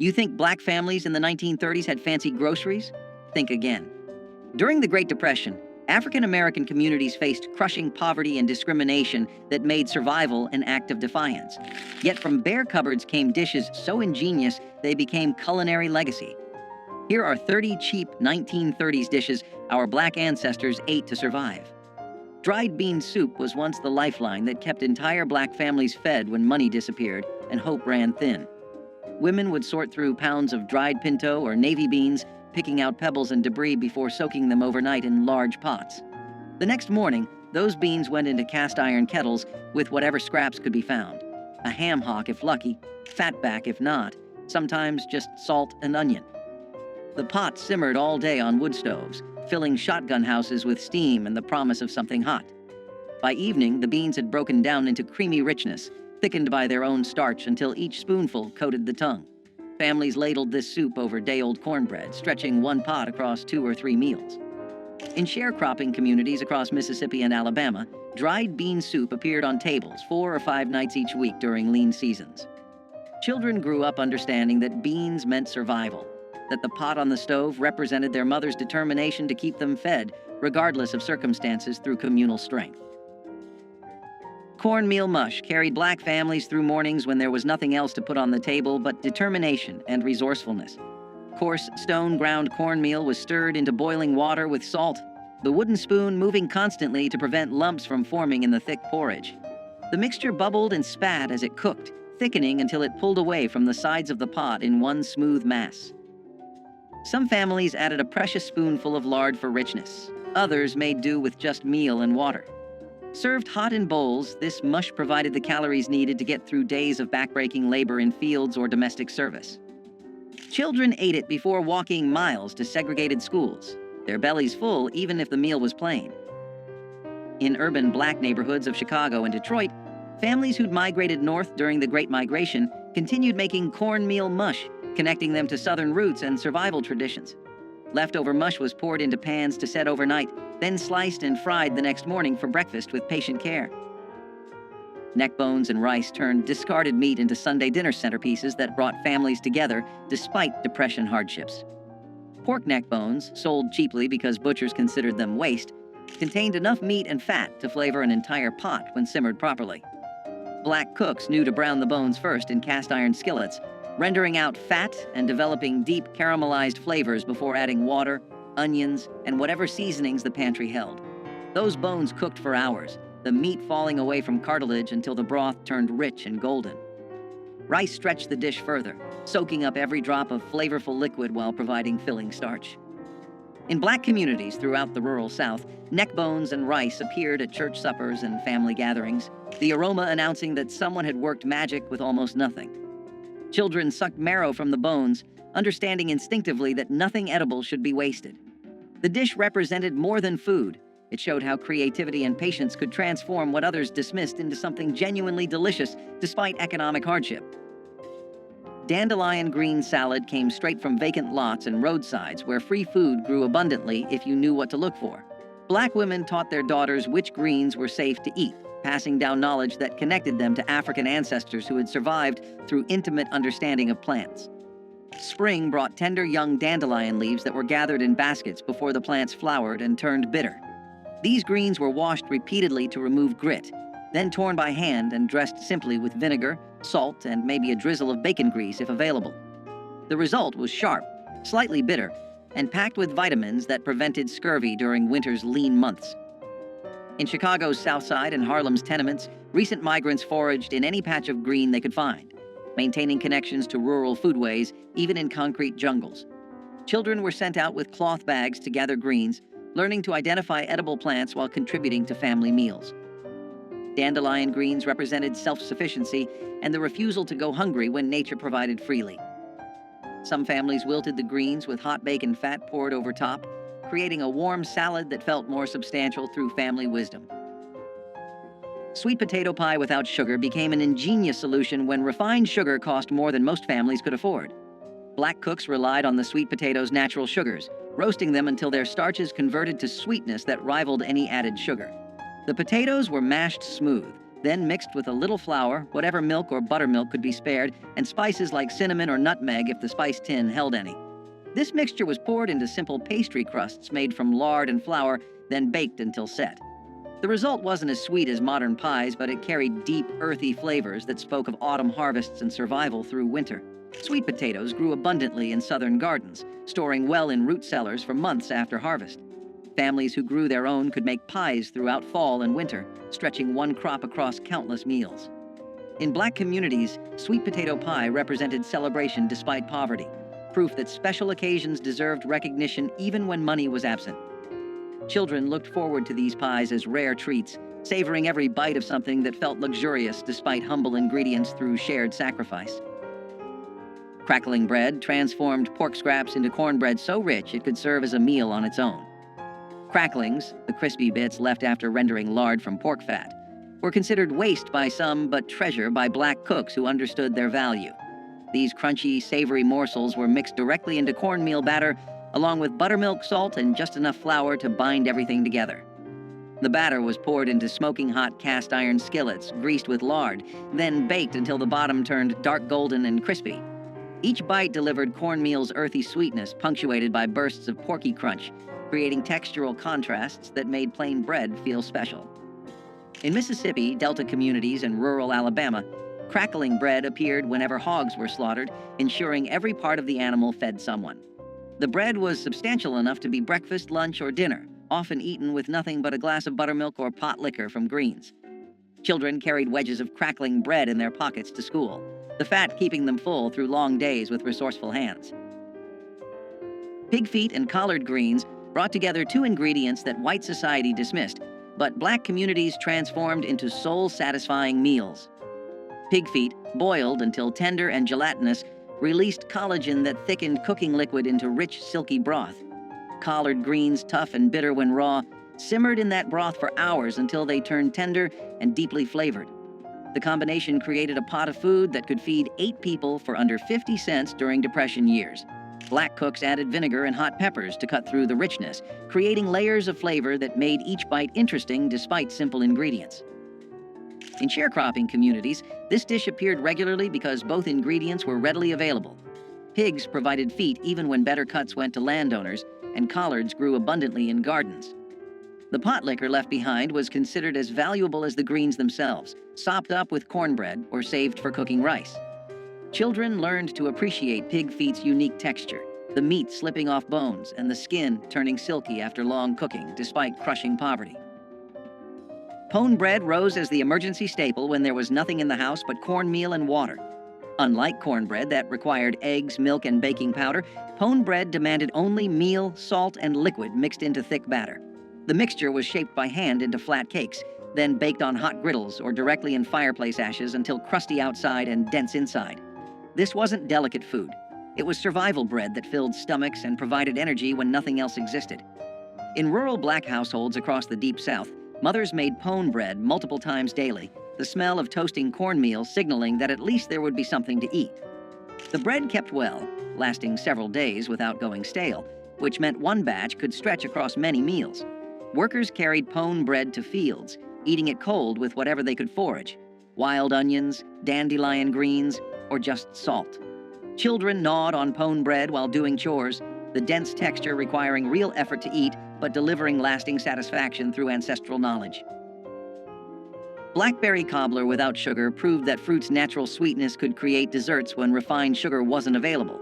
You think black families in the 1930s had fancy groceries? Think again. During the Great Depression, African American communities faced crushing poverty and discrimination that made survival an act of defiance. Yet from bare cupboards came dishes so ingenious they became culinary legacy. Here are 30 cheap 1930s dishes our black ancestors ate to survive. Dried bean soup was once the lifeline that kept entire black families fed when money disappeared and hope ran thin. Women would sort through pounds of dried pinto or navy beans, picking out pebbles and debris before soaking them overnight in large pots. The next morning, those beans went into cast iron kettles with whatever scraps could be found. A ham hock if lucky, fatback if not, sometimes just salt and onion. The pot simmered all day on wood stoves, filling shotgun houses with steam and the promise of something hot. By evening, the beans had broken down into creamy richness, thickened by their own starch until each spoonful coated the tongue. Families ladled this soup over day-old cornbread, stretching one pot across 2 or 3 meals. In sharecropping communities across Mississippi and Alabama, dried bean soup appeared on tables 4 or 5 nights each week during lean seasons. Children grew up understanding that beans meant survival, that the pot on the stove represented their mother's determination to keep them fed, regardless of circumstances, through communal strength. Cornmeal mush carried black families through mornings when there was nothing else to put on the table but determination and resourcefulness. Coarse, stone-ground cornmeal was stirred into boiling water with salt, the wooden spoon moving constantly to prevent lumps from forming in the thick porridge. The mixture bubbled and spat as it cooked, thickening until it pulled away from the sides of the pot in one smooth mass. Some families added a precious spoonful of lard for richness. Others made do with just meal and water. Served hot in bowls, this mush provided the calories needed to get through days of backbreaking labor in fields or domestic service. Children ate it before walking miles to segregated schools, their bellies full even if the meal was plain. In urban black neighborhoods of Chicago and Detroit, families who'd migrated north during the Great Migration continued making cornmeal mush, connecting them to Southern roots and survival traditions. Leftover mush was poured into pans to set overnight, then sliced and fried the next morning for breakfast with patient care. Neck bones and rice turned discarded meat into Sunday dinner centerpieces that brought families together despite Depression hardships. Pork neck bones, sold cheaply because butchers considered them waste, contained enough meat and fat to flavor an entire pot when simmered properly. Black cooks knew to brown the bones first in cast iron skillets, rendering out fat and developing deep caramelized flavors before adding water, onions, and whatever seasonings the pantry held. Those bones cooked for hours, the meat falling away from cartilage until the broth turned rich and golden. Rice stretched the dish further, soaking up every drop of flavorful liquid while providing filling starch. In black communities throughout the rural South, neck bones and rice appeared at church suppers and family gatherings, the aroma announcing that someone had worked magic with almost nothing. Children sucked marrow from the bones, understanding instinctively that nothing edible should be wasted. The dish represented more than food. It showed how creativity and patience could transform what others dismissed into something genuinely delicious despite economic hardship. Dandelion green salad came straight from vacant lots and roadsides where free food grew abundantly if you knew what to look for. Black women taught their daughters which greens were safe to eat, passing down knowledge that connected them to African ancestors who had survived through intimate understanding of plants. Spring brought tender young dandelion leaves that were gathered in baskets before the plants flowered and turned bitter. These greens were washed repeatedly to remove grit, then torn by hand and dressed simply with vinegar, salt, and maybe a drizzle of bacon grease if available. The result was sharp, slightly bitter, and packed with vitamins that prevented scurvy during winter's lean months. In Chicago's South Side and Harlem's tenements, recent migrants foraged in any patch of green they could find, maintaining connections to rural foodways even in concrete jungles. Children were sent out with cloth bags to gather greens, learning to identify edible plants while contributing to family meals. Dandelion greens represented self-sufficiency and the refusal to go hungry when nature provided freely. Some families wilted the greens with hot bacon fat poured over top, creating a warm salad that felt more substantial through family wisdom. Sweet potato pie without sugar became an ingenious solution when refined sugar cost more than most families could afford. Black cooks relied on the sweet potato's natural sugars, roasting them until their starches converted to sweetness that rivaled any added sugar. The potatoes were mashed smooth, then mixed with a little flour, whatever milk or buttermilk could be spared, and spices like cinnamon or nutmeg if the spice tin held any. This mixture was poured into simple pastry crusts made from lard and flour, then baked until set. The result wasn't as sweet as modern pies, but it carried deep, earthy flavors that spoke of autumn harvests and survival through winter. Sweet potatoes grew abundantly in southern gardens, storing well in root cellars for months after harvest. Families who grew their own could make pies throughout fall and winter, stretching one crop across countless meals. In Black communities, sweet potato pie represented celebration despite poverty, proof that special occasions deserved recognition even when money was absent. Children looked forward to these pies as rare treats, savoring every bite of something that felt luxurious despite humble ingredients through shared sacrifice. Crackling bread transformed pork scraps into cornbread so rich it could serve as a meal on its own. Cracklings, the crispy bits left after rendering lard from pork fat, were considered waste by some but treasure by Black cooks who understood their value. These crunchy, savory morsels were mixed directly into cornmeal batter, along with buttermilk, salt, and just enough flour to bind everything together. The batter was poured into smoking hot cast iron skillets, greased with lard, then baked until the bottom turned dark golden and crispy. Each bite delivered cornmeal's earthy sweetness, punctuated by bursts of porky crunch, creating textural contrasts that made plain bread feel special. In Mississippi, Delta communities, and rural Alabama, crackling bread appeared whenever hogs were slaughtered, ensuring every part of the animal fed someone. The bread was substantial enough to be breakfast, lunch, or dinner, often eaten with nothing but a glass of buttermilk or pot liquor from greens. Children carried wedges of crackling bread in their pockets to school, the fat keeping them full through long days with resourceful hands. Pig feet and collard greens brought together two ingredients that white society dismissed, but Black communities transformed into soul-satisfying meals. Pig feet, boiled until tender and gelatinous, released collagen that thickened cooking liquid into rich, silky broth. Collard greens, tough and bitter when raw, simmered in that broth for hours until they turned tender and deeply flavored. The combination created a pot of food that could feed 8 people for under 50 cents during Depression years. Black cooks added vinegar and hot peppers to cut through the richness, creating layers of flavor that made each bite interesting despite simple ingredients. In sharecropping communities, this dish appeared regularly because both ingredients were readily available. Pigs provided feet even when better cuts went to landowners, and collards grew abundantly in gardens. The pot liquor left behind was considered as valuable as the greens themselves, sopped up with cornbread or saved for cooking rice. Children learned to appreciate pig feet's unique texture, the meat slipping off bones and the skin turning silky after long cooking despite crushing poverty. Pone bread rose as the emergency staple when there was nothing in the house but cornmeal and water. Unlike cornbread that required eggs, milk, and baking powder, pone bread demanded only meal, salt, and liquid mixed into thick batter. The mixture was shaped by hand into flat cakes, then baked on hot griddles or directly in fireplace ashes until crusty outside and dense inside. This wasn't delicate food. It was survival bread that filled stomachs and provided energy when nothing else existed. In rural Black households across the Deep South, mothers made pone bread multiple times daily, the smell of toasting cornmeal signaling that at least there would be something to eat. The bread kept well, lasting several days without going stale, which meant one batch could stretch across many meals. Workers carried pone bread to fields, eating it cold with whatever they could forage: wild onions, dandelion greens, or just salt. Children gnawed on pone bread while doing chores, the dense texture requiring real effort to eat, but delivering lasting satisfaction through ancestral knowledge. Blackberry cobbler without sugar proved that fruit's natural sweetness could create desserts when refined sugar wasn't available.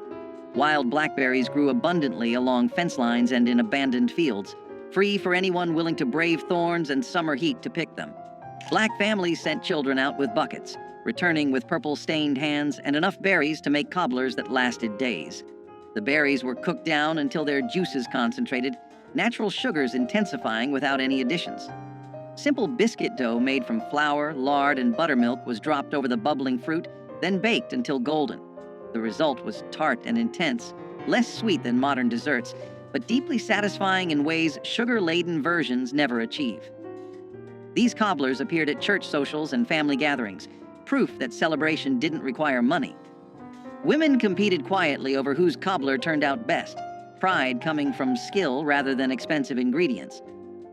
Wild blackberries grew abundantly along fence lines and in abandoned fields, free for anyone willing to brave thorns and summer heat to pick them. Black families sent children out with buckets, returning with purple-stained hands and enough berries to make cobblers that lasted days. The berries were cooked down until their juices concentrated, natural sugars intensifying without any additions. Simple biscuit dough made from flour, lard, and buttermilk was dropped over the bubbling fruit, then baked until golden. The result was tart and intense, less sweet than modern desserts, but deeply satisfying in ways sugar-laden versions never achieve. These cobblers appeared at church socials and family gatherings, proof that celebration didn't require money. Women competed quietly over whose cobbler turned out best, pride coming from skill rather than expensive ingredients.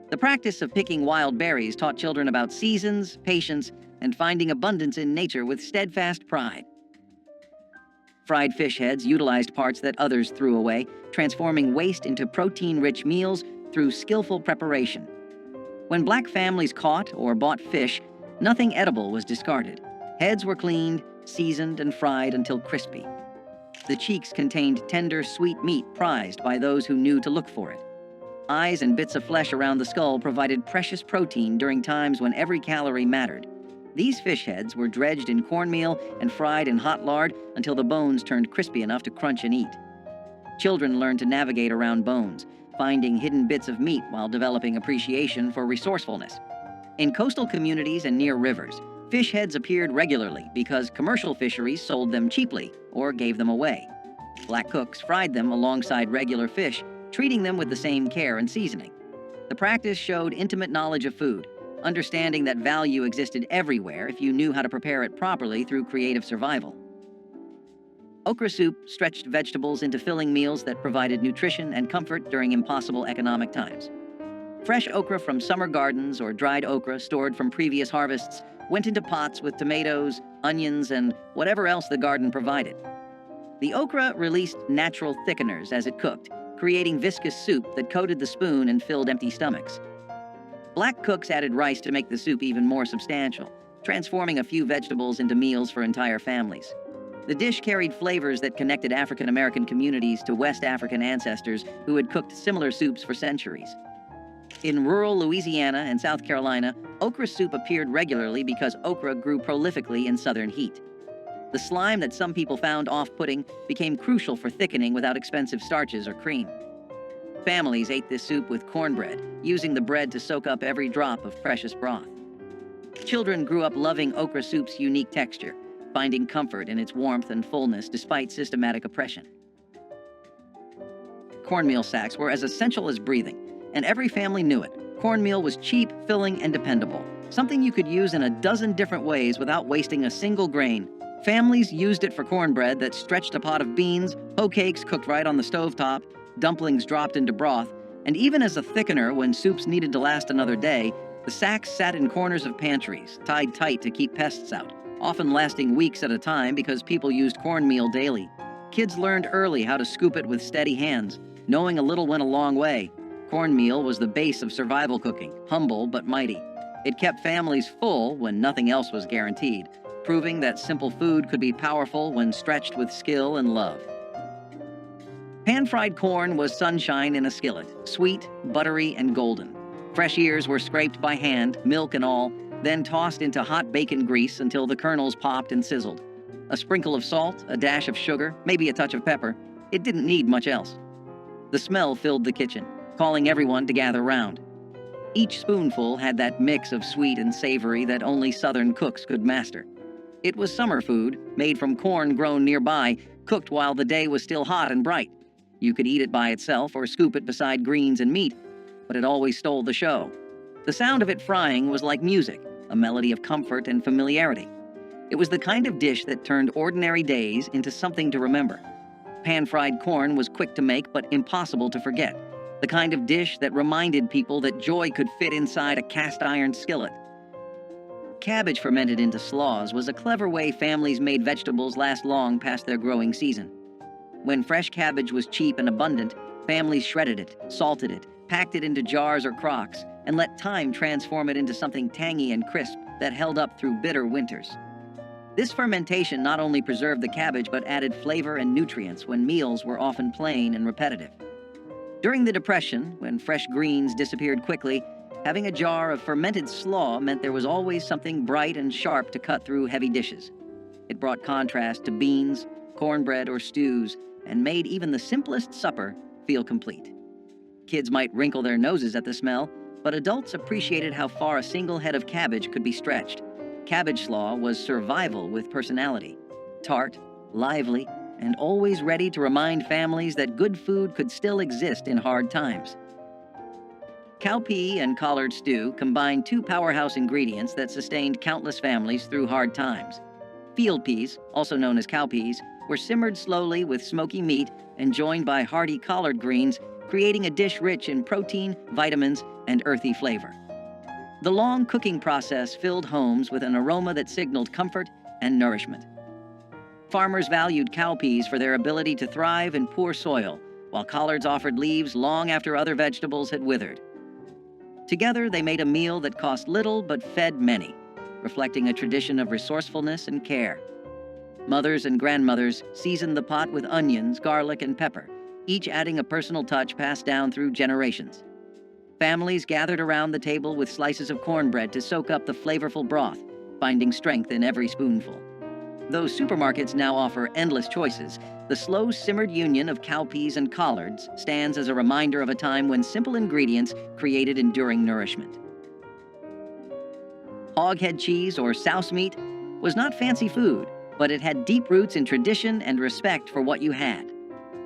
The practice of picking wild berries taught children about seasons, patience, and finding abundance in nature with steadfast pride. Fried fish heads utilized parts that others threw away, transforming waste into protein-rich meals through skillful preparation. When Black families caught or bought fish, nothing edible was discarded. Heads were cleaned, seasoned, and fried until crispy. The cheeks contained tender, sweet meat prized by those who knew to look for it. Eyes and bits of flesh around the skull provided precious protein during times when every calorie mattered. These fish heads were dredged in cornmeal and fried in hot lard until the bones turned crispy enough to crunch and eat. Children learned to navigate around bones, finding hidden bits of meat while developing appreciation for resourcefulness. In coastal communities and near rivers, fish heads appeared regularly because commercial fisheries sold them cheaply or gave them away. Black cooks fried them alongside regular fish, treating them with the same care and seasoning. The practice showed intimate knowledge of food, understanding that value existed everywhere if you knew how to prepare it properly through creative survival. Okra soup stretched vegetables into filling meals that provided nutrition and comfort during impossible economic times. Fresh okra from summer gardens or dried okra stored from previous harvests went into pots with tomatoes, onions, and whatever else the garden provided. The okra released natural thickeners as it cooked, creating viscous soup that coated the spoon and filled empty stomachs. Black cooks added rice to make the soup even more substantial, transforming a few vegetables into meals for entire families. The dish carried flavors that connected African American communities to West African ancestors who had cooked similar soups for centuries. In rural Louisiana and South Carolina, okra soup appeared regularly because okra grew prolifically in southern heat. The slime that some people found off-putting became crucial for thickening without expensive starches or cream. Families ate this soup with cornbread, using the bread to soak up every drop of precious broth. Children grew up loving okra soup's unique texture, finding comfort in its warmth and fullness despite systematic oppression. Cornmeal sacks were as essential as breathing, and every family knew it. Cornmeal was cheap, filling, and dependable, something you could use in a dozen different ways without wasting a single grain. Families used it for cornbread that stretched a pot of beans, hoe cakes cooked right on the stovetop, dumplings dropped into broth, and even as a thickener when soups needed to last another day, the sacks sat in corners of pantries, tied tight to keep pests out, often lasting weeks at a time because people used cornmeal daily. Kids learned early how to scoop it with steady hands, knowing a little went a long way. Cornmeal was the base of survival cooking, humble but mighty. It kept families full when nothing else was guaranteed, proving that simple food could be powerful when stretched with skill and love. Pan-fried corn was sunshine in a skillet, sweet, buttery, and golden. Fresh ears were scraped by hand, milk and all, then tossed into hot bacon grease until the kernels popped and sizzled. A sprinkle of salt, a dash of sugar, maybe a touch of pepper. It didn't need much else. The smell filled the kitchen, calling everyone to gather round. Each spoonful had that mix of sweet and savory that only Southern cooks could master. It was summer food, made from corn grown nearby, cooked while the day was still hot and bright. You could eat it by itself or scoop it beside greens and meat, but it always stole the show. The sound of it frying was like music, a melody of comfort and familiarity. It was the kind of dish that turned ordinary days into something to remember. Pan-fried corn was quick to make but impossible to forget. The kind of dish that reminded people that joy could fit inside a cast-iron skillet. Cabbage fermented into slaws was a clever way families made vegetables last long past their growing season. When fresh cabbage was cheap and abundant, families shredded it, salted it, packed it into jars or crocks, and let time transform it into something tangy and crisp that held up through bitter winters. This fermentation not only preserved the cabbage but added flavor and nutrients when meals were often plain and repetitive. During the Depression, when fresh greens disappeared quickly, having a jar of fermented slaw meant there was always something bright and sharp to cut through heavy dishes. It brought contrast to beans, cornbread, or stews, and made even the simplest supper feel complete. Kids might wrinkle their noses at the smell, but adults appreciated how far a single head of cabbage could be stretched. Cabbage slaw was survival with personality, tart, lively, and always ready to remind families that good food could still exist in hard times. Cowpea and collard stew combined two powerhouse ingredients that sustained countless families through hard times. Field peas, also known as cowpeas, were simmered slowly with smoky meat and joined by hearty collard greens, creating a dish rich in protein, vitamins, and earthy flavor. The long cooking process filled homes with an aroma that signaled comfort and nourishment. Farmers valued cowpeas for their ability to thrive in poor soil, while collards offered leaves long after other vegetables had withered. Together, they made a meal that cost little but fed many, reflecting a tradition of resourcefulness and care. Mothers and grandmothers seasoned the pot with onions, garlic, and pepper, each adding a personal touch passed down through generations. Families gathered around the table with slices of cornbread to soak up the flavorful broth, finding strength in every spoonful. Though supermarkets now offer endless choices, the slow-simmered union of cowpeas and collards stands as a reminder of a time when simple ingredients created enduring nourishment. Hoghead cheese, or souse meat, was not fancy food, but it had deep roots in tradition and respect for what you had.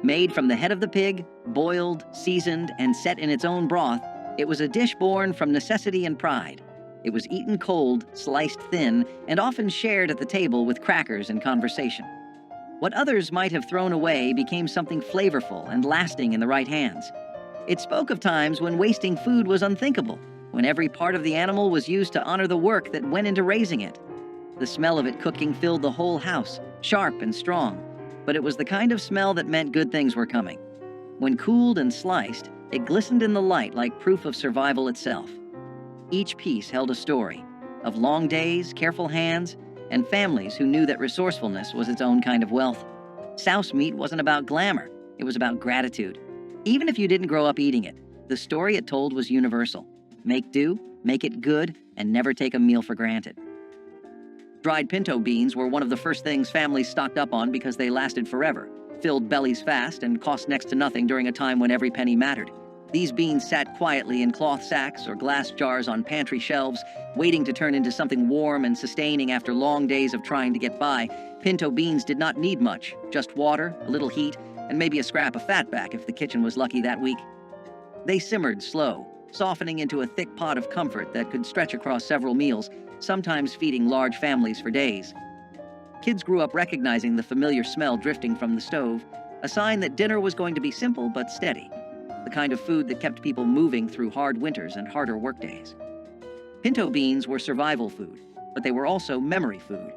Made from the head of the pig, boiled, seasoned, and set in its own broth, it was a dish born from necessity and pride. It was eaten cold, sliced thin, and often shared at the table with crackers and conversation. What others might have thrown away became something flavorful and lasting in the right hands. It spoke of times when wasting food was unthinkable, when every part of the animal was used to honor the work that went into raising it. The smell of it cooking filled the whole house, sharp and strong, but it was the kind of smell that meant good things were coming. When cooled and sliced, it glistened in the light like proof of survival itself. Each piece held a story of long days, careful hands, and families who knew that resourcefulness was its own kind of wealth. Souse meat wasn't about glamour, it was about gratitude. Even if you didn't grow up eating it, the story it told was universal. Make do, make it good, and never take a meal for granted. Dried pinto beans were one of the first things families stocked up on because they lasted forever, filled bellies fast, and cost next to nothing during a time when every penny mattered. These beans sat quietly in cloth sacks or glass jars on pantry shelves, waiting to turn into something warm and sustaining after long days of trying to get by. Pinto beans did not need much, just water, a little heat, and maybe a scrap of fatback if the kitchen was lucky that week. They simmered slow, softening into a thick pot of comfort that could stretch across several meals, sometimes feeding large families for days. Kids grew up recognizing the familiar smell drifting from the stove, a sign that dinner was going to be simple but steady, the kind of food that kept people moving through hard winters and harder workdays. Pinto beans were survival food, but they were also memory food,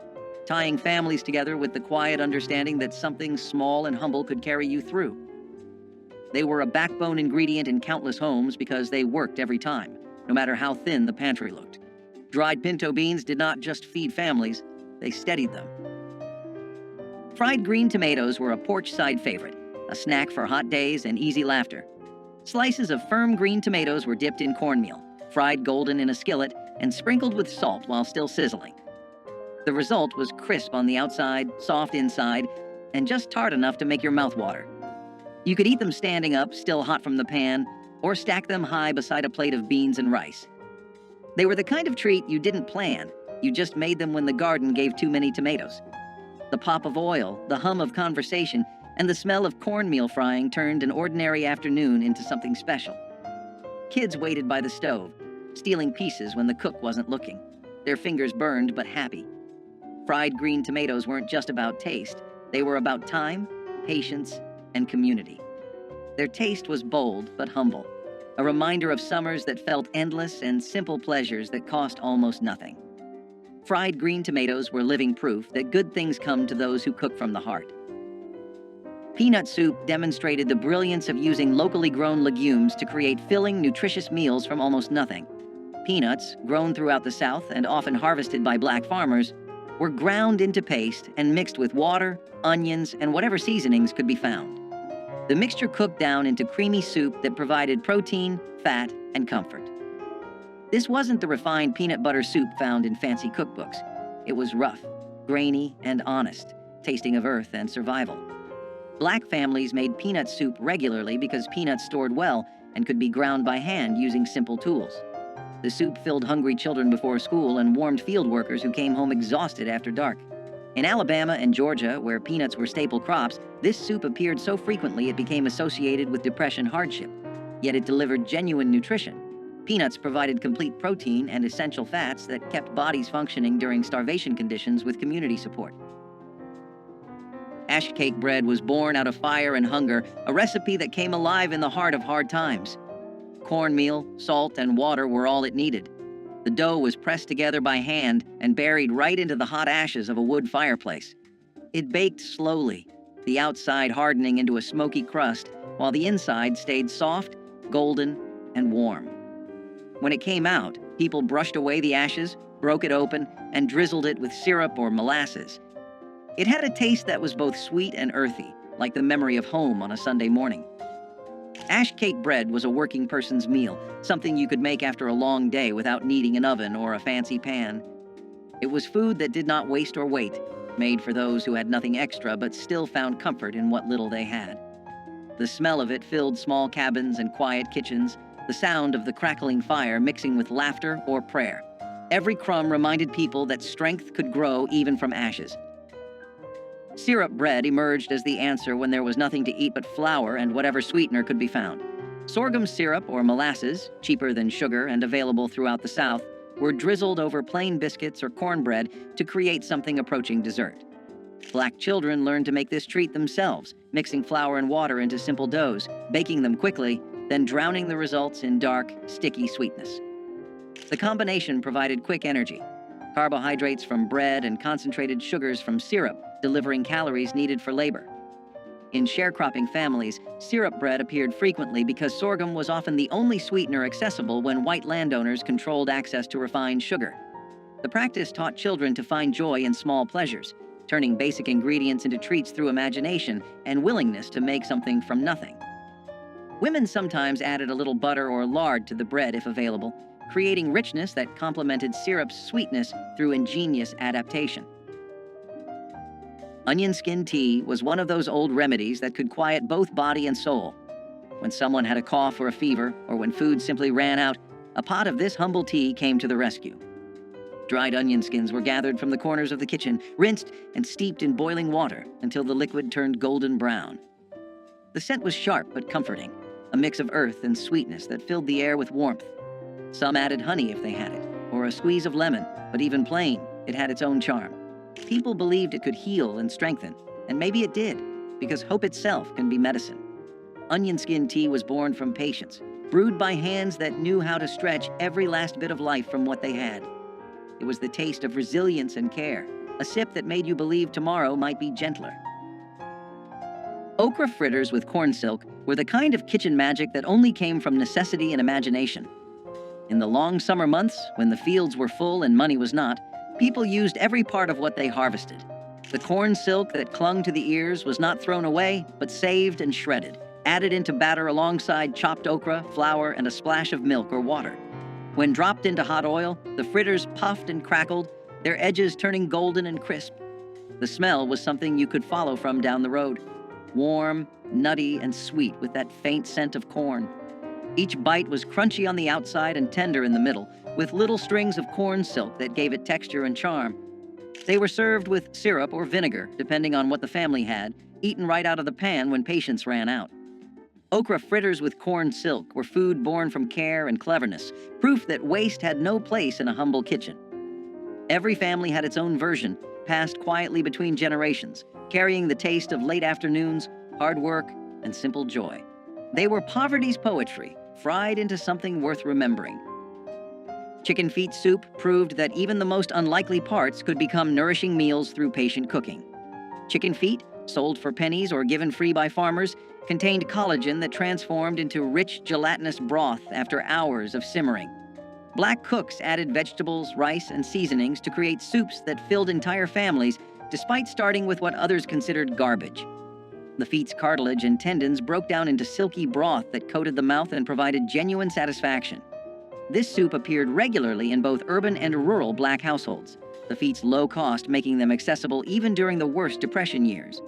tying families together with the quiet understanding that something small and humble could carry you through. They were a backbone ingredient in countless homes because they worked every time, no matter how thin the pantry looked. Dried pinto beans did not just feed families, they steadied them. Fried green tomatoes were a porch-side favorite, a snack for hot days and easy laughter. Slices of firm green tomatoes were dipped in cornmeal, fried golden in a skillet, and sprinkled with salt while still sizzling. The result was crisp on the outside, soft inside, and just tart enough to make your mouth water. You could eat them standing up, still hot from the pan, or stack them high beside a plate of beans and rice. They were the kind of treat you didn't plan, you just made them when the garden gave too many tomatoes. The pop of oil, the hum of conversation, and the smell of cornmeal frying turned an ordinary afternoon into something special. Kids waited by the stove, stealing pieces when the cook wasn't looking, their fingers burned but happy. Fried green tomatoes weren't just about taste, they were about time, patience, and community. Their taste was bold but humble, a reminder of summers that felt endless and simple pleasures that cost almost nothing. Fried green tomatoes were living proof that good things come to those who cook from the heart. Peanut soup demonstrated the brilliance of using locally grown legumes to create filling, nutritious meals from almost nothing. Peanuts, grown throughout the South and often harvested by black farmers, were ground into paste and mixed with water, onions, and whatever seasonings could be found. The mixture cooked down into creamy soup that provided protein, fat, and comfort. This wasn't the refined peanut butter soup found in fancy cookbooks. It was rough, grainy, and honest, tasting of earth and survival. Black families made peanut soup regularly because peanuts stored well and could be ground by hand using simple tools. The soup filled hungry children before school and warmed field workers who came home exhausted after dark. In Alabama and Georgia, where peanuts were staple crops, this soup appeared so frequently it became associated with depression hardship. Yet it delivered genuine nutrition. Peanuts provided complete protein and essential fats that kept bodies functioning during starvation conditions with community support. Ash cake bread was born out of fire and hunger, a recipe that came alive in the heart of hard times. Cornmeal, salt, and water were all it needed. The dough was pressed together by hand and buried right into the hot ashes of a wood fireplace. It baked slowly, the outside hardening into a smoky crust, while the inside stayed soft, golden, and warm. When it came out, people brushed away the ashes, broke it open, and drizzled it with syrup or molasses. It had a taste that was both sweet and earthy, like the memory of home on a Sunday morning. Ash cake bread was a working person's meal, something you could make after a long day without needing an oven or a fancy pan. It was food that did not waste or wait, made for those who had nothing extra but still found comfort in what little they had. The smell of it filled small cabins and quiet kitchens, the sound of the crackling fire mixing with laughter or prayer. Every crumb reminded people that strength could grow even from ashes. Syrup bread emerged as the answer when there was nothing to eat but flour and whatever sweetener could be found. Sorghum syrup or molasses, cheaper than sugar and available throughout the South, were drizzled over plain biscuits or cornbread to create something approaching dessert. Black children learned to make this treat themselves, mixing flour and water into simple doughs, baking them quickly, then drowning the results in dark, sticky sweetness. The combination provided quick energy, carbohydrates from bread and concentrated sugars from syrup, delivering calories needed for labor. In sharecropping families, syrup bread appeared frequently because sorghum was often the only sweetener accessible when white landowners controlled access to refined sugar. The practice taught children to find joy in small pleasures, turning basic ingredients into treats through imagination and willingness to make something from nothing. Women sometimes added a little butter or lard to the bread if available, creating richness that complemented syrup's sweetness through ingenious adaptation. Onion skin tea was one of those old remedies that could quiet both body and soul. When someone had a cough or a fever, or when food simply ran out, a pot of this humble tea came to the rescue. Dried onion skins were gathered from the corners of the kitchen, rinsed and steeped in boiling water until the liquid turned golden brown. The scent was sharp but comforting, a mix of earth and sweetness that filled the air with warmth. Some added honey if they had it, or a squeeze of lemon, but even plain, it had its own charm. People believed it could heal and strengthen, and maybe it did, because hope itself can be medicine. Onion skin tea was born from patience, brewed by hands that knew how to stretch every last bit of life from what they had. It was the taste of resilience and care, a sip that made you believe tomorrow might be gentler. Okra fritters with corn silk were the kind of kitchen magic that only came from necessity and imagination. In the long summer months, when the fields were full and money was not, people used every part of what they harvested. The corn silk that clung to the ears was not thrown away, but saved and shredded, added into batter alongside chopped okra, flour, and a splash of milk or water. When dropped into hot oil, the fritters puffed and crackled, their edges turning golden and crisp. The smell was something you could follow from down the road. Warm, nutty, and sweet with that faint scent of corn. Each bite was crunchy on the outside and tender in the middle, with little strings of corn silk that gave it texture and charm. They were served with syrup or vinegar, depending on what the family had, eaten right out of the pan when patience ran out. Okra fritters with corn silk were food born from care and cleverness, proof that waste had no place in a humble kitchen. Every family had its own version, passed quietly between generations, carrying the taste of late afternoons, hard work, and simple joy. They were poverty's poetry, fried into something worth remembering. Chicken feet soup proved that even the most unlikely parts could become nourishing meals through patient cooking. Chicken feet, sold for pennies or given free by farmers, contained collagen that transformed into rich, gelatinous broth after hours of simmering. Black cooks added vegetables, rice, and seasonings to create soups that filled entire families, despite starting with what others considered garbage. The feet's cartilage and tendons broke down into silky broth that coated the mouth and provided genuine satisfaction. This soup appeared regularly in both urban and rural Black households, the feet's low cost making them accessible even during the worst Depression years.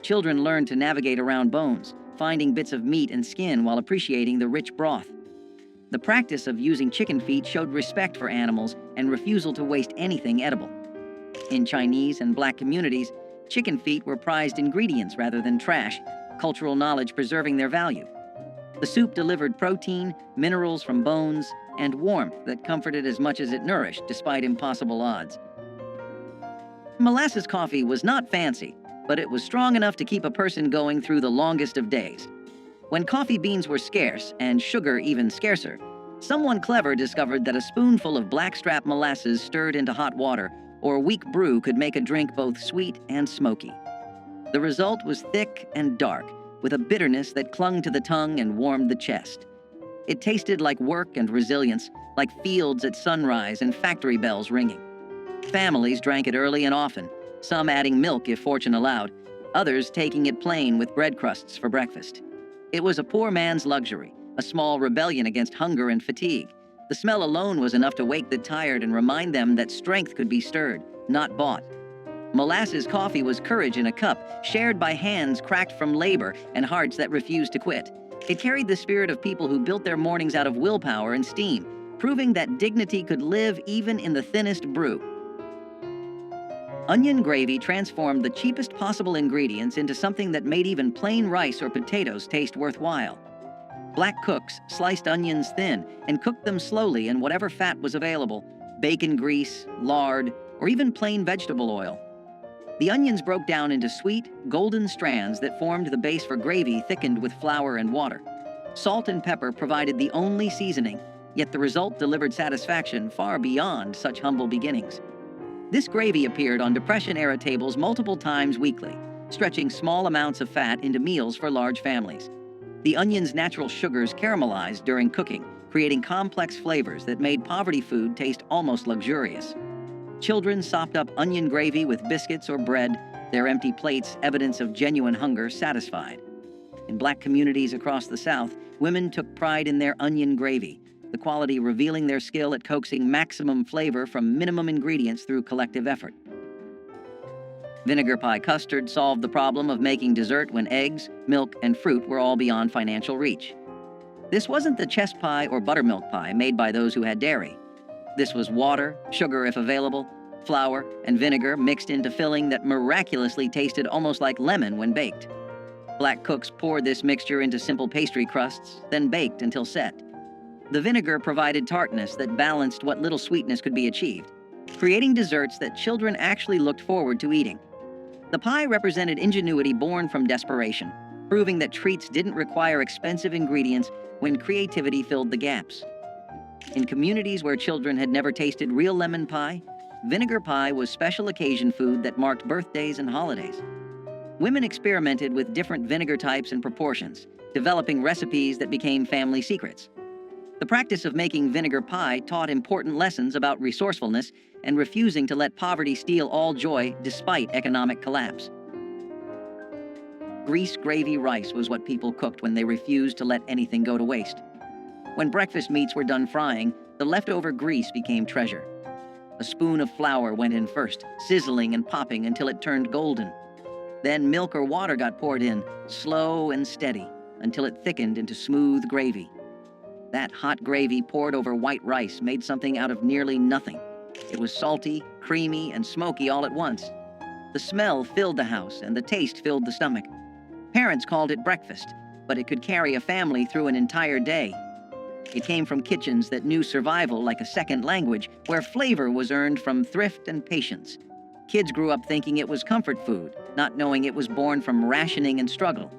Children learned to navigate around bones, finding bits of meat and skin while appreciating the rich broth. The practice of using chicken feet showed respect for animals and refusal to waste anything edible. In Chinese and Black communities, chicken feet were prized ingredients rather than trash, cultural knowledge preserving their value. The soup delivered protein, minerals from bones, and warmth that comforted as much as it nourished despite impossible odds. Molasses coffee was not fancy, but it was strong enough to keep a person going through the longest of days. When coffee beans were scarce, and sugar even scarcer, Someone clever discovered that a spoonful of blackstrap molasses stirred into hot water or weak brew could make a drink both sweet and smoky. The result was thick and dark, with a bitterness that clung to the tongue and warmed the chest. It tasted like work and resilience, like fields at sunrise and factory bells ringing. Families drank it early and often, some adding milk if fortune allowed, others taking it plain with bread crusts for breakfast. It was a poor man's luxury, a small rebellion against hunger and fatigue. The smell alone was enough to wake the tired and remind them that strength could be stirred, not bought. Molasses coffee was courage in a cup, shared by hands cracked from labor and hearts that refused to quit. It carried the spirit of people who built their mornings out of willpower and steam, proving that dignity could live even in the thinnest brew. Onion gravy transformed the cheapest possible ingredients into something that made even plain rice or potatoes taste worthwhile. Black cooks sliced onions thin and cooked them slowly in whatever fat was available: bacon grease, lard, or even plain vegetable oil. The onions broke down into sweet, golden strands that formed the base for gravy thickened with flour and water. Salt and pepper provided the only seasoning, yet the result delivered satisfaction far beyond such humble beginnings. This gravy appeared on Depression-era tables multiple times weekly, stretching small amounts of fat into meals for large families. The onion's natural sugars caramelized during cooking, creating complex flavors that made poverty food taste almost luxurious. Children sopped up onion gravy with biscuits or bread, their empty plates evidence of genuine hunger satisfied. In Black communities across the South, women took pride in their onion gravy, the quality revealing their skill at coaxing maximum flavor from minimum ingredients through collective effort. Vinegar pie custard solved the problem of making dessert when eggs, milk, and fruit were all beyond financial reach. This wasn't the chess pie or buttermilk pie made by those who had dairy. This was water, sugar if available, flour, and vinegar mixed into filling that miraculously tasted almost like lemon when baked. Black cooks poured this mixture into simple pastry crusts, then baked until set. The vinegar provided tartness that balanced what little sweetness could be achieved, creating desserts that children actually looked forward to eating. The pie represented ingenuity born from desperation, proving that treats didn't require expensive ingredients when creativity filled the gaps. In communities where children had never tasted real lemon pie, vinegar pie was special occasion food that marked birthdays and holidays. Women experimented with different vinegar types and proportions, developing recipes that became family secrets. The practice of making vinegar pie taught important lessons about resourcefulness and refusing to let poverty steal all joy despite economic collapse. Grease gravy rice was what people cooked when they refused to let anything go to waste. When breakfast meats were done frying, the leftover grease became treasure. A spoon of flour went in first, sizzling and popping until it turned golden. Then milk or water got poured in, slow and steady, until it thickened into smooth gravy. That hot gravy poured over white rice made something out of nearly nothing. It was salty, creamy, and smoky all at once. The smell filled the house, and the taste filled the stomach. Parents called it breakfast, but it could carry a family through an entire day. It came from kitchens that knew survival like a second language, where flavor was earned from thrift and patience. Kids grew up thinking it was comfort food, not knowing it was born from rationing and struggle.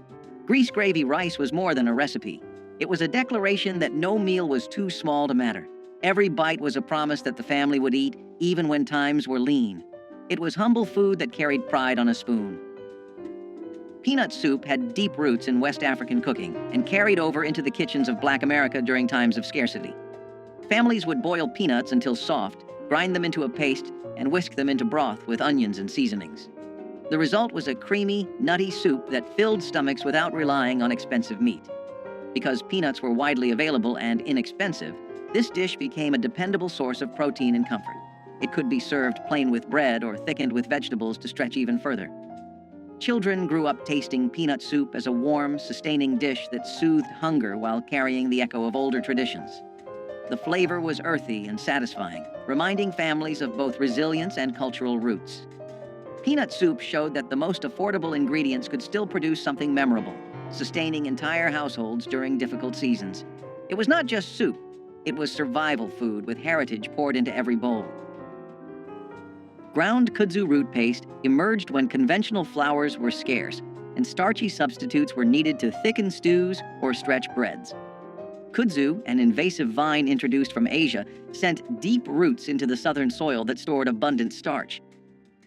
Grease gravy rice was more than a recipe. It was a declaration that no meal was too small to matter. Every bite was a promise that the family would eat, even when times were lean. It was humble food that carried pride on a spoon. Peanut soup had deep roots in West African cooking and carried over into the kitchens of Black America during times of scarcity. Families would boil peanuts until soft, grind them into a paste, and whisk them into broth with onions and seasonings. The result was a creamy, nutty soup that filled stomachs without relying on expensive meat. Because peanuts were widely available and inexpensive, this dish became a dependable source of protein and comfort. It could be served plain with bread or thickened with vegetables to stretch even further. Children grew up tasting peanut soup as a warm, sustaining dish that soothed hunger while carrying the echo of older traditions. The flavor was earthy and satisfying, reminding families of both resilience and cultural roots. Peanut soup showed that the most affordable ingredients could still produce something memorable, sustaining entire households during difficult seasons. It was not just soup, it was survival food with heritage poured into every bowl. Ground kudzu root paste emerged when conventional flours were scarce, and starchy substitutes were needed to thicken stews or stretch breads. Kudzu, an invasive vine introduced from Asia, sent deep roots into the southern soil that stored abundant starch.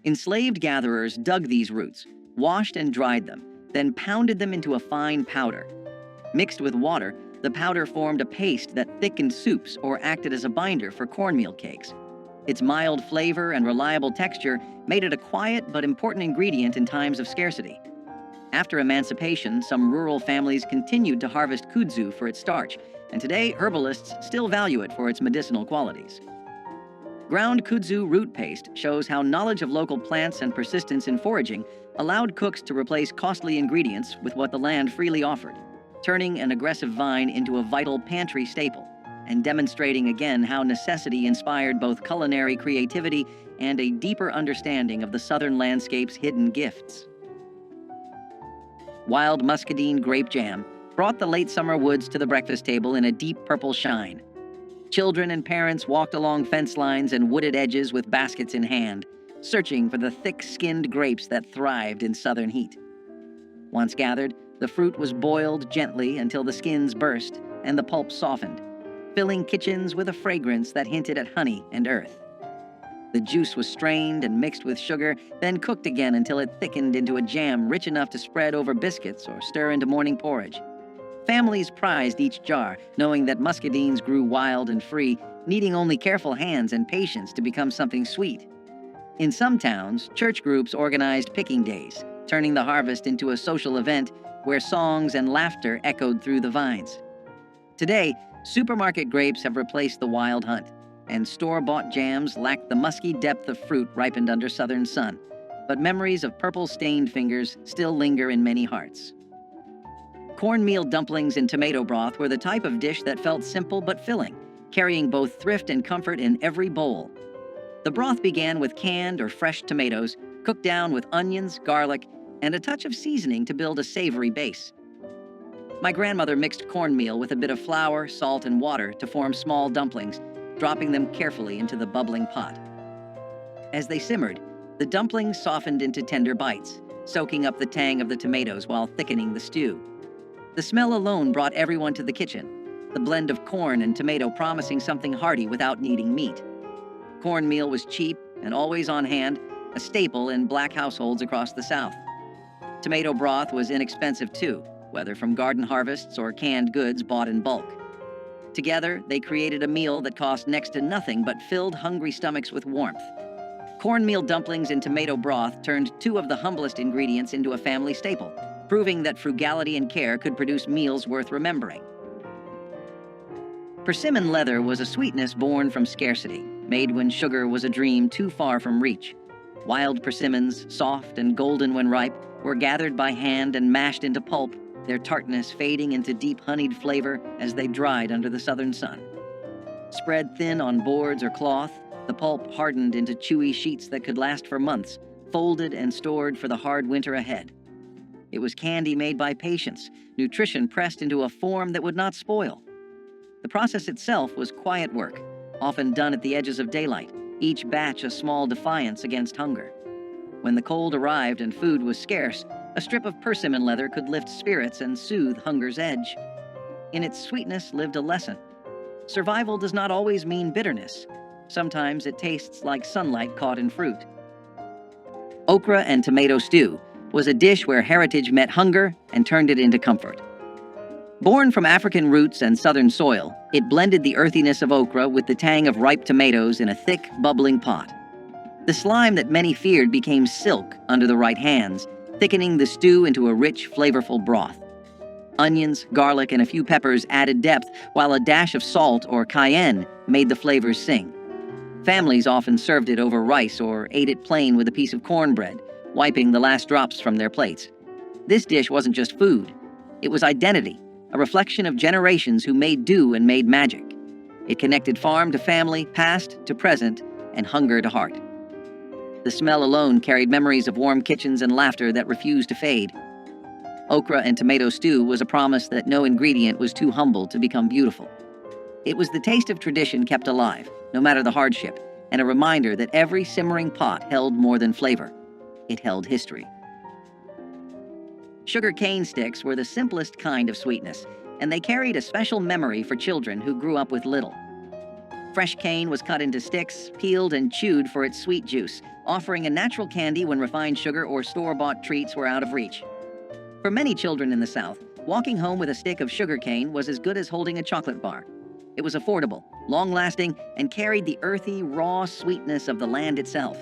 Enslaved gatherers dug these roots, washed and dried them, then pounded them into a fine powder. Mixed with water, the powder formed a paste that thickened soups or acted as a binder for cornmeal cakes. Its mild flavor and reliable texture made it a quiet but important ingredient in times of scarcity. After emancipation, some rural families continued to harvest kudzu for its starch, and today herbalists still value it for its medicinal qualities. Ground kudzu root paste shows how knowledge of local plants and persistence in foraging allowed cooks to replace costly ingredients with what the land freely offered, turning an aggressive vine into a vital pantry staple, and demonstrating again how necessity inspired both culinary creativity and a deeper understanding of the southern landscape's hidden gifts. Wild muscadine grape jam brought the late summer woods to the breakfast table in a deep purple shine. Children and parents walked along fence lines and wooded edges with baskets in hand, searching for the thick-skinned grapes that thrived in southern heat. Once gathered, the fruit was boiled gently until the skins burst and the pulp softened, filling kitchens with a fragrance that hinted at honey and earth. The juice was strained and mixed with sugar, then cooked again until it thickened into a jam rich enough to spread over biscuits or stir into morning porridge. Families prized each jar, knowing that muscadines grew wild and free, needing only careful hands and patience to become something sweet. In some towns, church groups organized picking days, turning the harvest into a social event where songs and laughter echoed through the vines. Today, supermarket grapes have replaced the wild hunt, and store-bought jams lack the musky depth of fruit ripened under southern sun. But memories of purple-stained fingers still linger in many hearts. Cornmeal dumplings in tomato broth were the type of dish that felt simple but filling, carrying both thrift and comfort in every bowl. The broth began with canned or fresh tomatoes, cooked down with onions, garlic, and a touch of seasoning to build a savory base. My grandmother mixed cornmeal with a bit of flour, salt, and water to form small dumplings, dropping them carefully into the bubbling pot. As they simmered, the dumplings softened into tender bites, soaking up the tang of the tomatoes while thickening the stew. The smell alone brought everyone to the kitchen, the blend of corn and tomato promising something hearty without needing meat. Cornmeal was cheap and always on hand, a staple in Black households across the South. Tomato broth was inexpensive too, whether from garden harvests or canned goods bought in bulk. Together, they created a meal that cost next to nothing but filled hungry stomachs with warmth. Cornmeal dumplings in tomato broth turned two of the humblest ingredients into a family staple, proving that frugality and care could produce meals worth remembering. Persimmon leather was a sweetness born from scarcity, made when sugar was a dream too far from reach. Wild persimmons, soft and golden when ripe, were gathered by hand and mashed into pulp, their tartness fading into deep honeyed flavor as they dried under the southern sun. Spread thin on boards or cloth, the pulp hardened into chewy sheets that could last for months, folded and stored for the hard winter ahead. It was candy made by patience, nutrition pressed into a form that would not spoil. The process itself was quiet work, often done at the edges of daylight, each batch a small defiance against hunger. When the cold arrived and food was scarce, a strip of persimmon leather could lift spirits and soothe hunger's edge. In its sweetness lived a lesson. Survival does not always mean bitterness. Sometimes it tastes like sunlight caught in fruit. Okra and tomato stew was a dish where heritage met hunger and turned it into comfort. Born from African roots and southern soil, it blended the earthiness of okra with the tang of ripe tomatoes in a thick, bubbling pot. The slime that many feared became silk under the right hands, thickening the stew into a rich, flavorful broth. Onions, garlic, and a few peppers added depth, while a dash of salt or cayenne made the flavors sing. Families often served it over rice or ate it plain with a piece of cornbread, wiping the last drops from their plates. This dish wasn't just food. It was identity, a reflection of generations who made do and made magic. It connected farm to family, past to present, and hunger to heart. The smell alone carried memories of warm kitchens and laughter that refused to fade. Okra and tomato stew was a promise that no ingredient was too humble to become beautiful. It was the taste of tradition kept alive, no matter the hardship, and a reminder that every simmering pot held more than flavor. It held history. Sugar cane sticks were the simplest kind of sweetness, and they carried a special memory for children who grew up with little. Fresh cane was cut into sticks, peeled and chewed for its sweet juice, offering a natural candy when refined sugar or store-bought treats were out of reach. For many children in the South, walking home with a stick of sugar cane was as good as holding a chocolate bar. It was affordable, long-lasting, and carried the earthy, raw sweetness of the land itself.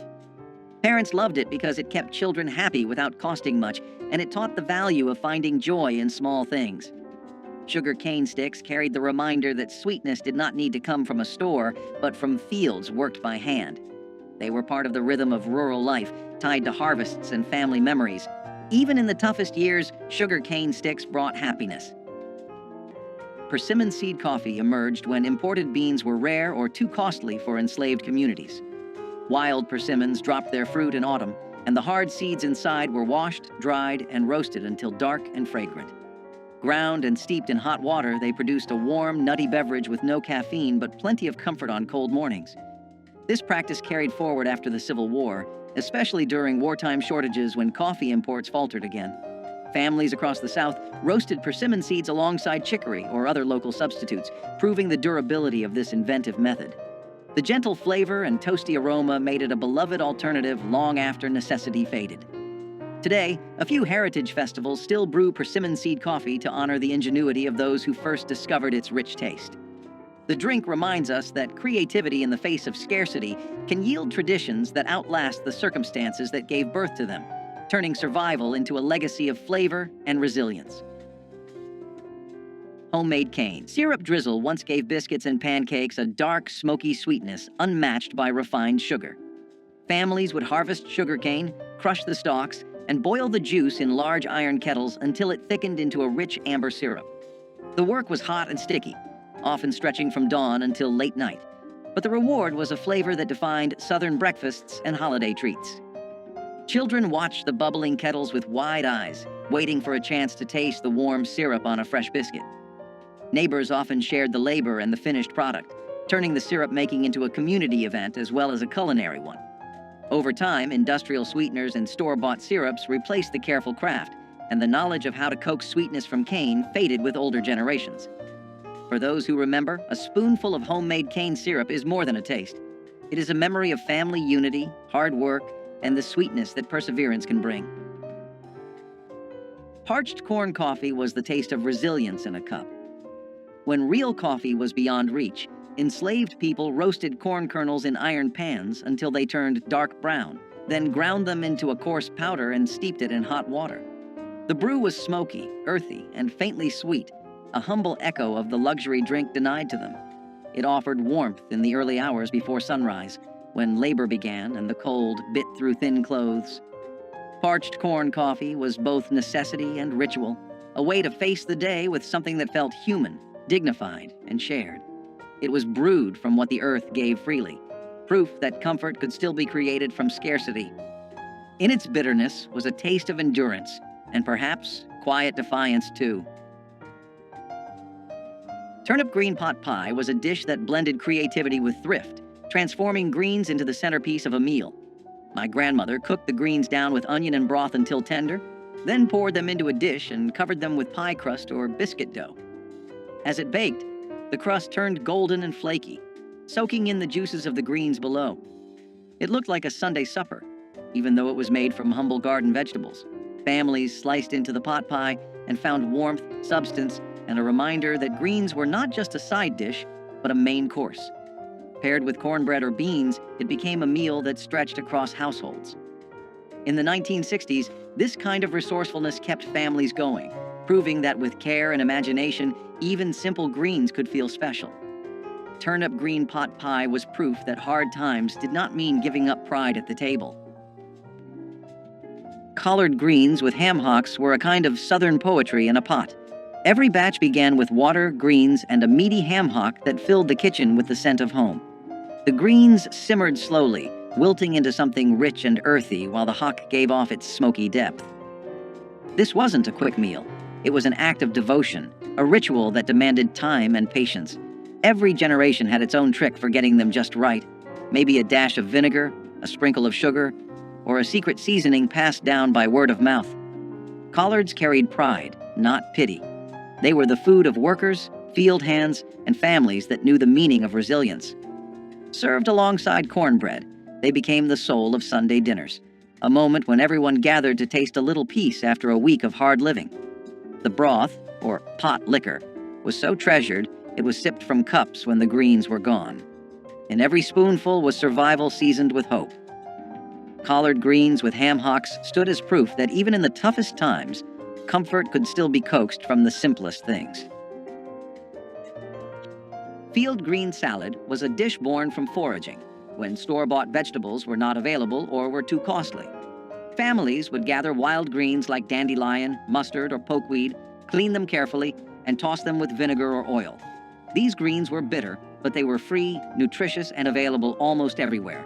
Parents loved it because it kept children happy without costing much, and it taught the value of finding joy in small things. Sugar cane sticks carried the reminder that sweetness did not need to come from a store, but from fields worked by hand. They were part of the rhythm of rural life, tied to harvests and family memories. Even in the toughest years, sugar cane sticks brought happiness. Persimmon seed coffee emerged when imported beans were rare or too costly for enslaved communities. Wild persimmons dropped their fruit in autumn, and the hard seeds inside were washed, dried, and roasted until dark and fragrant. Ground and steeped in hot water, they produced a warm, nutty beverage with no caffeine but plenty of comfort on cold mornings. This practice carried forward after the Civil War, especially during wartime shortages when coffee imports faltered again. Families across the South roasted persimmon seeds alongside chicory or other local substitutes, proving the durability of this inventive method. The gentle flavor and toasty aroma made it a beloved alternative long after necessity faded. Today, a few heritage festivals still brew persimmon seed coffee to honor the ingenuity of those who first discovered its rich taste. The drink reminds us that creativity in the face of scarcity can yield traditions that outlast the circumstances that gave birth to them, turning survival into a legacy of flavor and resilience. Homemade cane. Syrup drizzle once gave biscuits and pancakes a dark, smoky sweetness unmatched by refined sugar. Families would harvest sugarcane, crush the stalks, and boil the juice in large iron kettles until it thickened into a rich amber syrup. The work was hot and sticky, often stretching from dawn until late night, but the reward was a flavor that defined Southern breakfasts and holiday treats. Children watched the bubbling kettles with wide eyes, waiting for a chance to taste the warm syrup on a fresh biscuit. Neighbors often shared the labor and the finished product, turning the syrup making into a community event as well as a culinary one. Over time, industrial sweeteners and store-bought syrups replaced the careful craft, and the knowledge of how to coax sweetness from cane faded with older generations. For those who remember, a spoonful of homemade cane syrup is more than a taste. It is a memory of family unity, hard work, and the sweetness that perseverance can bring. Parched corn coffee was the taste of resilience in a cup. When real coffee was beyond reach, enslaved people roasted corn kernels in iron pans until they turned dark brown, then ground them into a coarse powder and steeped it in hot water. The brew was smoky, earthy, and faintly sweet, a humble echo of the luxury drink denied to them. It offered warmth in the early hours before sunrise, when labor began and the cold bit through thin clothes. Parched corn coffee was both necessity and ritual, a way to face the day with something that felt human, dignified, and shared. It was brewed from what the earth gave freely, proof that comfort could still be created from scarcity. In its bitterness was a taste of endurance, and perhaps quiet defiance too. Turnip green pot pie was a dish that blended creativity with thrift, transforming greens into the centerpiece of a meal. My grandmother cooked the greens down with onion and broth until tender, then poured them into a dish and covered them with pie crust or biscuit dough. As it baked, the crust turned golden and flaky, soaking in the juices of the greens below. It looked like a Sunday supper, even though it was made from humble garden vegetables. Families sliced into the pot pie and found warmth, substance, and a reminder that greens were not just a side dish, but a main course. Paired with cornbread or beans, it became a meal that stretched across households. In the 1960s, this kind of resourcefulness kept families going, proving that with care and imagination, even simple greens could feel special. Turnip green pot pie was proof that hard times did not mean giving up pride at the table. Collard greens with ham hocks were a kind of southern poetry in a pot. Every batch began with water, greens, and a meaty ham hock that filled the kitchen with the scent of home. The greens simmered slowly, wilting into something rich and earthy while the hock gave off its smoky depth. This wasn't a quick meal. It was an act of devotion, a ritual that demanded time and patience. Every generation had its own trick for getting them just right. Maybe a dash of vinegar, a sprinkle of sugar, or a secret seasoning passed down by word of mouth. Collards carried pride, not pity. They were the food of workers, field hands, and families that knew the meaning of resilience. Served alongside cornbread, they became the soul of Sunday dinners, a moment when everyone gathered to taste a little peace after a week of hard living. The broth, or pot liquor, was so treasured it was sipped from cups when the greens were gone. And every spoonful was survival seasoned with hope. Collard greens with ham hocks stood as proof that even in the toughest times, comfort could still be coaxed from the simplest things. Field green salad was a dish born from foraging, when store-bought vegetables were not available or were too costly. Families would gather wild greens like dandelion, mustard, or pokeweed, clean them carefully, and toss them with vinegar or oil. These greens were bitter, but they were free, nutritious, and available almost everywhere.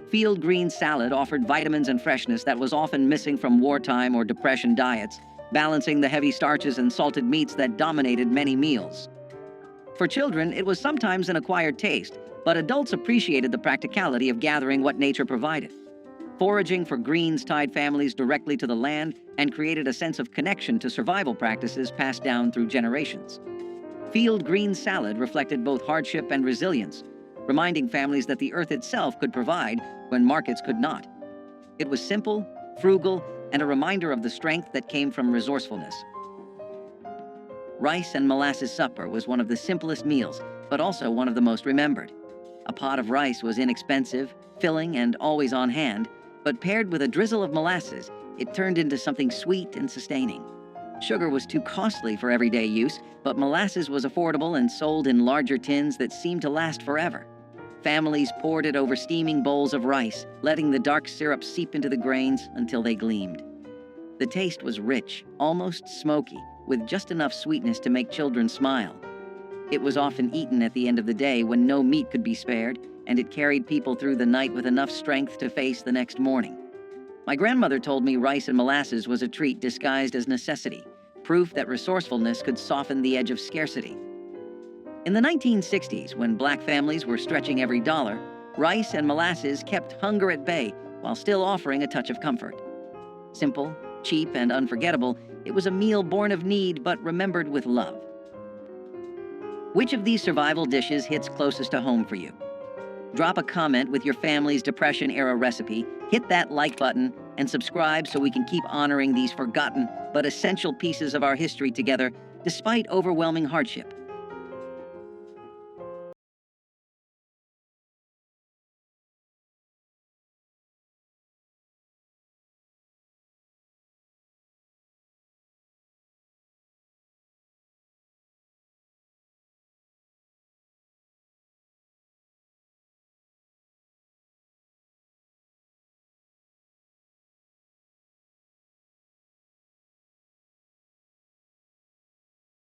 Field green salad offered vitamins and freshness that was often missing from wartime or depression diets, balancing the heavy starches and salted meats that dominated many meals. For children, it was sometimes an acquired taste, but adults appreciated the practicality of gathering what nature provided. Foraging for greens tied families directly to the land and created a sense of connection to survival practices passed down through generations. Field green salad reflected both hardship and resilience, reminding families that the earth itself could provide when markets could not. It was simple, frugal, and a reminder of the strength that came from resourcefulness. Rice and molasses supper was one of the simplest meals, but also one of the most remembered. A pot of rice was inexpensive, filling, and always on hand, but paired with a drizzle of molasses, it turned into something sweet and sustaining. Sugar was too costly for everyday use, but molasses was affordable and sold in larger tins that seemed to last forever. Families poured it over steaming bowls of rice, letting the dark syrup seep into the grains until they gleamed. The taste was rich, almost smoky, with just enough sweetness to make children smile. It was often eaten at the end of the day when no meat could be spared, and it carried people through the night with enough strength to face the next morning. My grandmother told me rice and molasses was a treat disguised as necessity, proof that resourcefulness could soften the edge of scarcity. In the 1960s, when black families were stretching every dollar, rice and molasses kept hunger at bay while still offering a touch of comfort. Simple, cheap, and unforgettable, it was a meal born of need but remembered with love. Which of these survival dishes hits closest to home for you? Drop a comment with your family's Depression-era recipe, hit that like button, and subscribe so we can keep honoring these forgotten but essential pieces of our history together despite overwhelming hardship.